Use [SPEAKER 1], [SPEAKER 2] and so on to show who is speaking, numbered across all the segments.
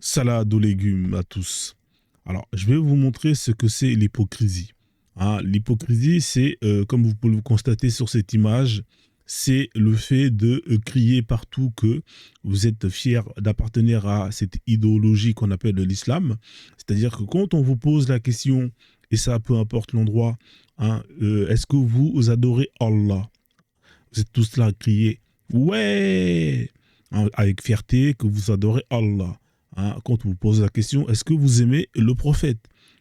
[SPEAKER 1] Salade aux légumes à tous. Alors, je vais vous montrer ce que c'est l'hypocrisie. L'hypocrisie, c'est, comme vous pouvez le constater sur cette image, c'est le fait de crier partout que vous êtes fier d'appartenir à cette idéologie qu'on appelle l'islam. C'est-à-dire que quand on vous pose la question, et ça peu importe l'endroit, est-ce que vous adorez Allah? Vous êtes tous là à crier, ouais, avec fierté que vous adorez Allah. Quand on vous pose la question, est-ce que vous aimez le prophète?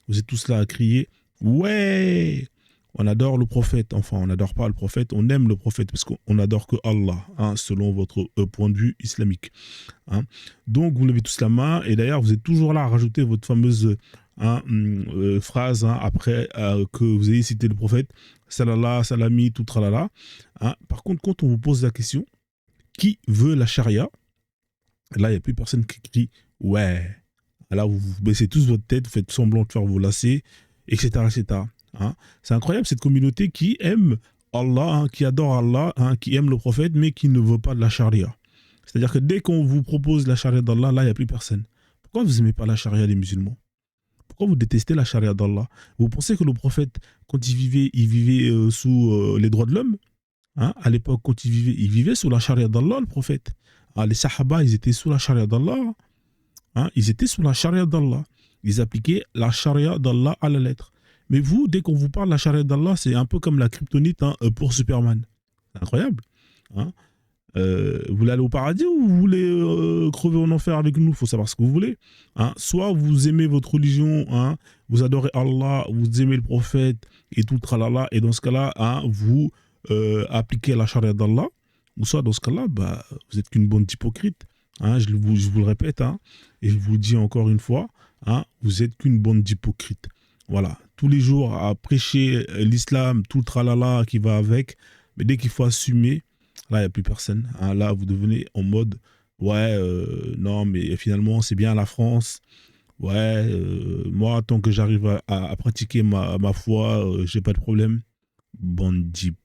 [SPEAKER 1] Vous êtes tous là à crier, ouais, on adore le prophète. Enfin, on n'adore pas le prophète, on aime le prophète parce qu'on n'adore que Allah, selon votre point de vue islamique. Donc, vous levez tous la main et d'ailleurs, vous êtes toujours là à rajouter votre fameuse phrase après que vous ayez cité le prophète, salala, salami, tout tralala. Par contre, quand on vous pose la question, qui veut la charia? Là, il n'y a plus personne qui crie ouais. Là, vous baissez tous votre tête, vous faites semblant de faire vos lacets, etc. etc. C'est incroyable cette communauté qui aime Allah, qui adore Allah, qui aime le prophète, mais qui ne veut pas de la charia. C'est-à-dire que dès qu'on vous propose la charia d'Allah, là, il n'y a plus personne. Pourquoi vous n'aimez pas la charia des musulmans? Pourquoi vous détestez la charia d'Allah? Vous pensez que le prophète, quand il vivait sous les droits de l'homme? À l'époque, quand il vivait sous la charia d'Allah, le prophète. Les sahaba, ils étaient sous la charia d'Allah. Ils étaient sous la charia d'Allah. Ils appliquaient la charia d'Allah à la lettre. Mais vous, dès qu'on vous parle de la charia d'Allah, c'est un peu comme la kryptonite pour Superman. C'est incroyable. Vous voulez aller au paradis ou vous voulez crever en enfer avec nous? Il faut savoir ce que vous voulez. Soit vous aimez votre religion, vous adorez Allah, vous aimez le prophète et tout tralala, et dans ce cas-là, vous appliquez la charia d'Allah, ou soit dans ce cas-là, vous êtes qu'une bande d'hypocrites. Je vous le répète, et je vous le dis encore une fois, vous êtes qu'une bande d'hypocrites. Voilà, tous les jours à prêcher l'islam, tout le tralala qui va avec, mais dès qu'il faut assumer, là, il n'y a plus personne. Là, vous devenez en mode, ouais, non, mais finalement, c'est bien la France. Ouais, moi, tant que j'arrive à pratiquer ma foi, j'ai pas de problème. Bande d'hypocrites.